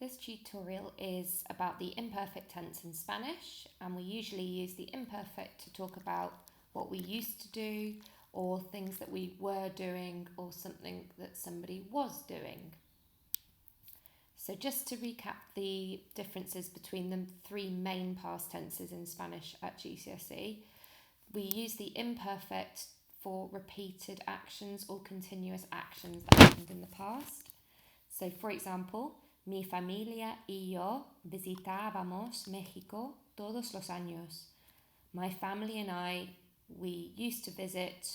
This tutorial is about the imperfect tense in Spanish, and we usually use the imperfect to talk about what we used to do or things that we were doing or something that somebody was doing. So just to recap the differences between the three main past tenses in Spanish at GCSE, we use the imperfect for repeated actions or continuous actions that happened in the past. So for example, mi familia y yo visitábamos México todos los años. My family and I, we used to visit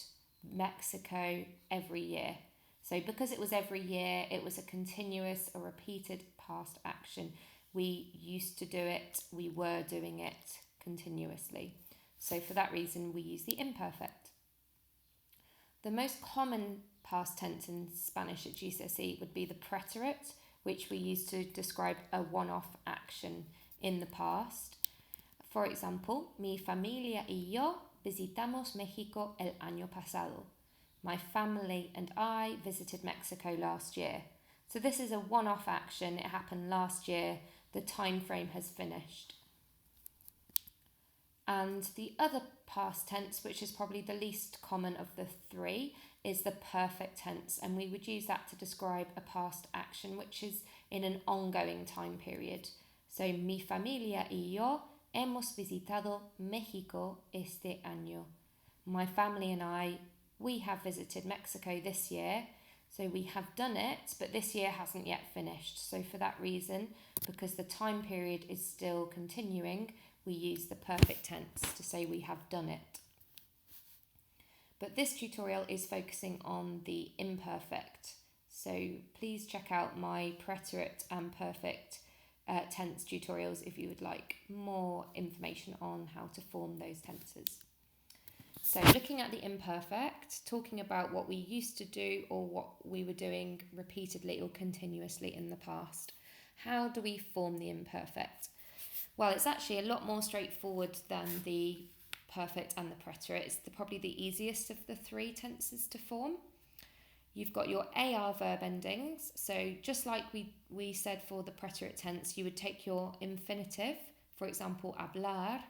Mexico every year. So because it was every year, it was a continuous or repeated past action. We used to do it, we were doing it continuously. So for that reason, we use the imperfect. The most common past tense in Spanish at GCSE would be the preterite, which we use to describe a one-off action in the past. For example, mi familia y yo visitamos México el año pasado. My family and I visited Mexico last year. So this is a one-off action. It happened last year. The time frame has finished. And the other past tense, which is probably the least common of the three, is the perfect tense, and we would use that to describe a past action which is in an ongoing time period. So, mi familia y yo hemos visitado México este año. My family and I, we have visited Mexico this year. So we have done it, but this year hasn't yet finished. So for that reason, because the time period is still continuing, we use the perfect tense to say we have done it. But this tutorial is focusing on the imperfect. So please check out my preterite and perfect tense tutorials if you would like more information on how to form those tenses. So looking at the imperfect, talking about what we used to do or what we were doing repeatedly or continuously in the past. How do we form the imperfect? Well, it's actually a lot more straightforward than the perfect and the preterite. It's probably the easiest of the three tenses to form. You've got your AR verb endings. So just like we said for the preterite tense, you would take your infinitive, for example, hablar,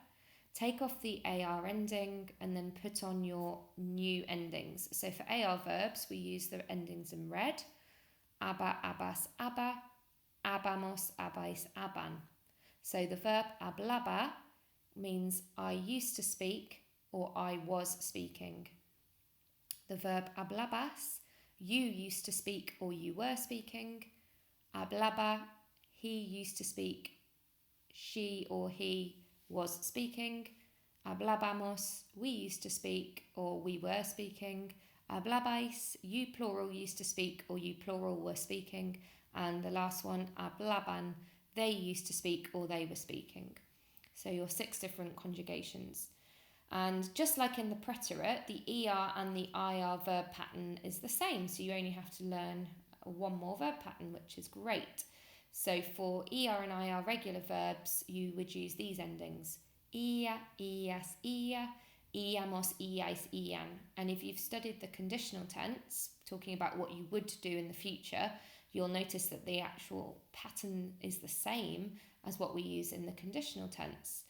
take off the AR ending and then put on your new endings. So for AR verbs, we use the endings in red. Aba, abas, aba, abamos, abais, aban. So the verb hablaba means I used to speak or I was speaking. The verb hablabas, you used to speak or you were speaking. Hablaba, he used to speak, she or he was speaking. Hablábamos, we used to speak or we were speaking. Hablabais, you plural used to speak or you plural were speaking. And the last one, hablaban, they used to speak or they were speaking. So your 6 different conjugations. And just like in the preterite, the ER and the IR verb pattern is the same. So you only have to learn one more verb pattern, which is great. So for ER and IR regular verbs, you would use these endings. Ia, ias, ia, iamos, iais, ian. And if you've studied the conditional tense, talking about what you would do in the future, you'll notice that the actual pattern is the same as what we use in the conditional tense.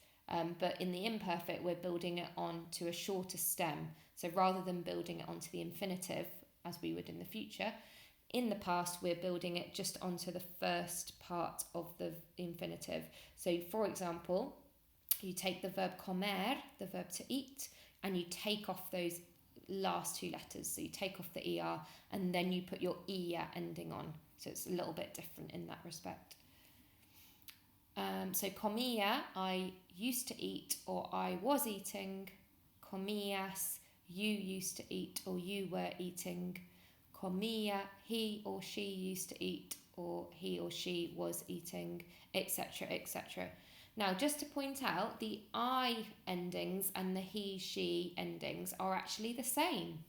But in the imperfect, we're building it on to a shorter stem. So rather than building it onto the infinitive, as we would in the future, in the past, we're building it just onto the first part of the infinitive. So, for example, you take the verb comer, the verb to eat, and you take off those last 2 letters. So you take off the ER and then you put your ia ending on. So it's a little bit different in that respect. So comía, I used to eat or I was eating. Comías, you used to eat or you were eating. Comía, he or she used to eat or he or she was eating, etc., etc. Now, just to point out, the I endings and the he, she endings are actually the same.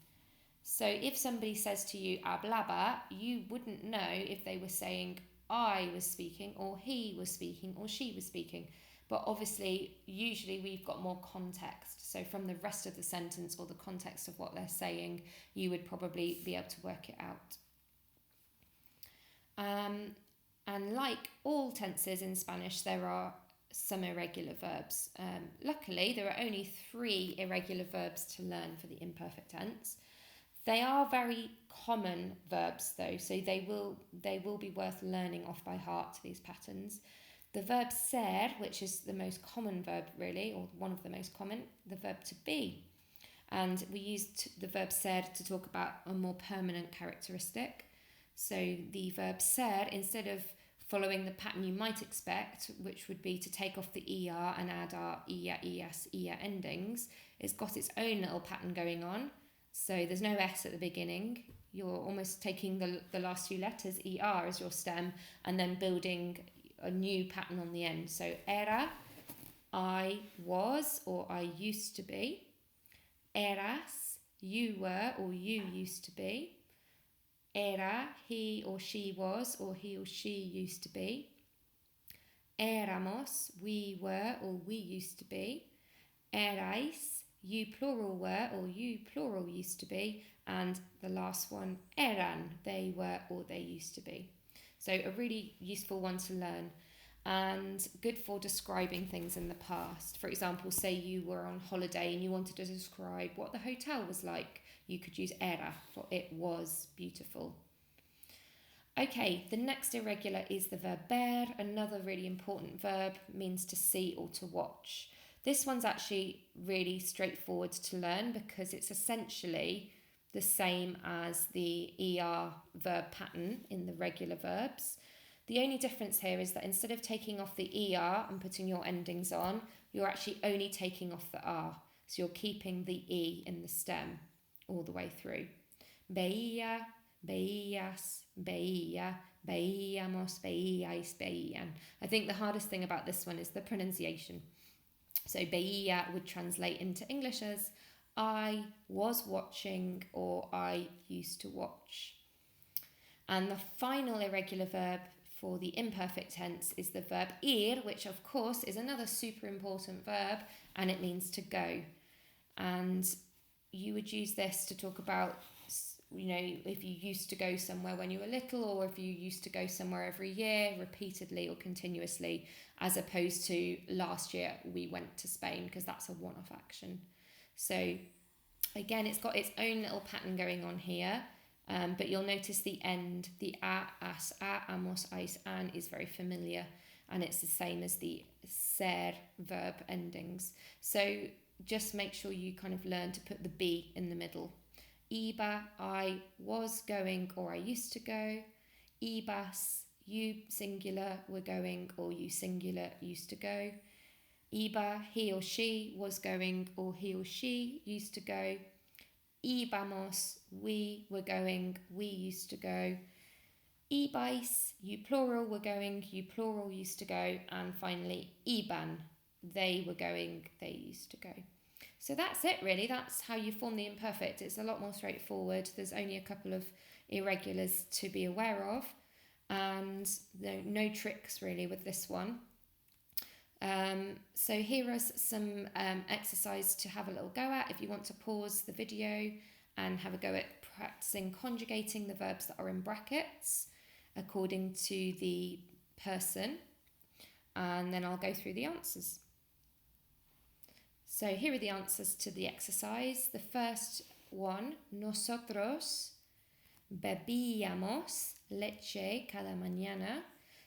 So if somebody says to you, hablaba, you wouldn't know if they were saying I was speaking or he was speaking or she was speaking. But obviously, usually we've got more context. So from the rest of the sentence or the context of what they're saying, you would probably be able to work it out. And like all tenses in Spanish, there are some irregular verbs. Luckily, there are only 3 irregular verbs to learn for the imperfect tense. They are very common verbs though, so they will be worth learning off by heart, these patterns. The verb ser, which is the most common verb really, or one of the most common, the verb to be. And we used the verb ser to talk about a more permanent characteristic. So the verb ser, instead of following the pattern you might expect, which would be to take off the er and add our ia, es, ia endings, it's got its own little pattern going on. So there's no s at the beginning. You're almost taking the last 2 letters, er, as your stem, and then building a new pattern on the end. So era, I was or I used to be. Eras, you were or you used to be. Era, he or she was or he or she used to be. Éramos, we were or we used to be. Erais, you plural were or you plural used to be. And the last one, eran, they were or they used to be. So a really useful one to learn and good for describing things in the past. For example, say you were on holiday and you wanted to describe what the hotel was like. You could use era for it was beautiful. Okay, the next irregular is the verb ver. Another really important verb, means to see or to watch. This one's actually really straightforward to learn because it's essentially the same as the er verb pattern in the regular verbs. The only difference here is that instead of taking off the er and putting your endings on, you're actually only taking off the r. So you're keeping the e in the stem all the way through. Veía, veías, veía, veíamos, veíais, veían. I think the hardest thing about this one is the pronunciation. So veía would translate into English as I was watching or I used to watch. And the final irregular verb for the imperfect tense is the verb ir, which of course is another super important verb, and it means to go. And you would use this to talk about, you know, if you used to go somewhere when you were little, or if you used to go somewhere every year, repeatedly or continuously, as opposed to last year we went to Spain, because that's a one-off action. So again, it's got its own little pattern going on here. But you'll notice the end, the a, as, a, amos, ais, an is very familiar, and it's the same as the ser verb endings. So just make sure you kind of learn to put the be in the middle. Iba, I was going or I used to go. Ibas, you singular were going or you singular used to go. Iba, he or she was going or he or she used to go. Íbamos, we were going, we used to go. Ibais, you plural were going, you plural used to go. And finally, iban, they were going, they used to go. So that's it really, that's how you form the imperfect. It's a lot more straightforward. There's only a couple of irregulars to be aware of, and no tricks really with this one. So here are some exercise to have a little go at if you want to pause the video and have a go at practicing conjugating the verbs that are in brackets according to the person, and then I'll go through the answers. So here are the answers to the exercise. The first one, nosotros bebíamos leche cada mañana.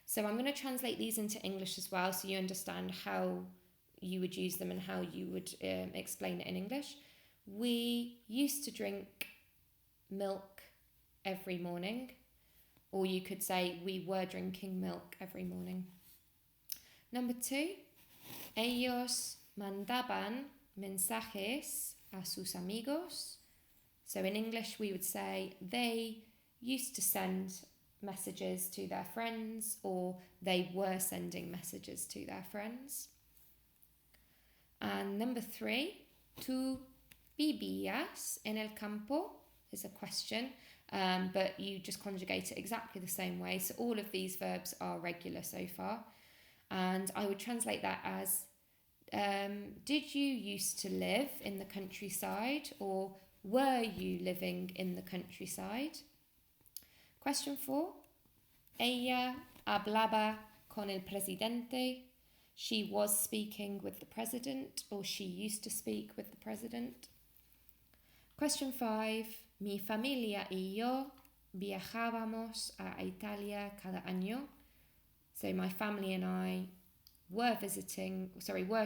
So I'm going to translate these into English as well, so you understand how you would use them and how you would explain it in English. We used to drink milk every morning, or you could say we were drinking milk every morning. Number 2, ellos mandaban mensajes a sus amigos. So in English we would say they used to send messages to their friends, or they were sending messages to their friends. And number 3, tú vivías en el campo is a question, but you just conjugate it exactly the same way. So all of these verbs are regular so far. And I would translate that as, did you used to live in the countryside, or were you living in the countryside? Question 4, ella hablaba con el presidente. She was speaking with the president, or she used to speak with the president. Question 5. Mi familia y yo viajábamos a Italia cada año. So my family and I were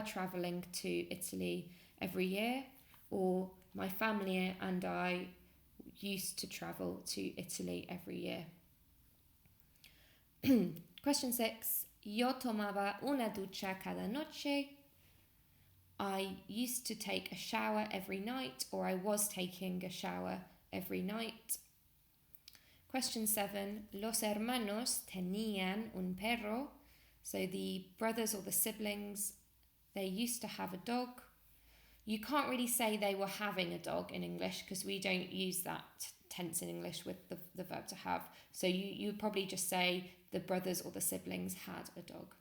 travelling to Italy every year, or my family and I used to travel to Italy every year. Question 6. Yo tomaba una ducha cada noche. I used to take a shower every night, or I was taking a shower every night. Question 7. Los hermanos tenían un perro. So the brothers or the siblings, they used to have a dog. You can't really say they were having a dog in English because we don't use that tense in English with the verb to have. So you would probably just say the brothers or the siblings had a dog.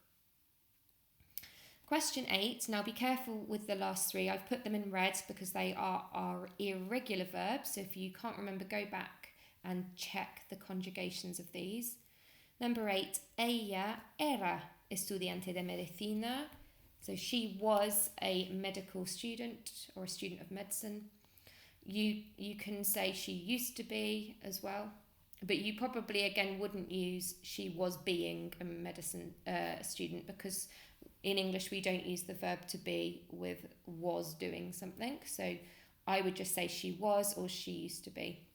Question 8. Now be careful with the last 3. I've put them in red because they are irregular verbs. So if you can't remember, go back and check the conjugations of these. Number 8. Ella era estudiante de medicina. So she was a medical student or a student of medicine. You can say she used to be as well, but you probably again wouldn't use she was being a medicine student, because in English we don't use the verb to be with was doing something. So I would just say she was or she used to be.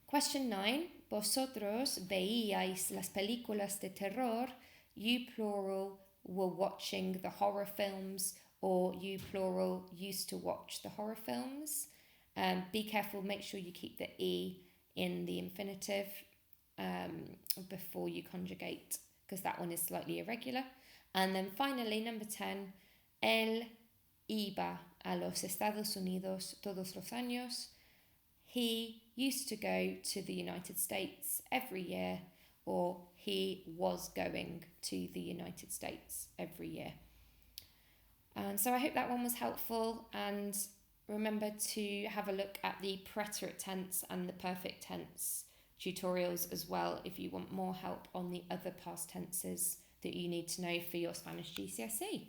Question 9. Vosotros veíais las películas de terror. You plural were watching the horror films, or you plural used to watch the horror films. Be careful, make sure you keep the E in the infinitive before you conjugate, because that one is slightly irregular. And then finally, number 10, él iba a los Estados Unidos todos los años. He used to go to the United States every year, or he was going to the United States every year. And so I hope that one was helpful, and remember to have a look at the preterite tense and the perfect tense tutorials as well if you want more help on the other past tenses that you need to know for your Spanish GCSE.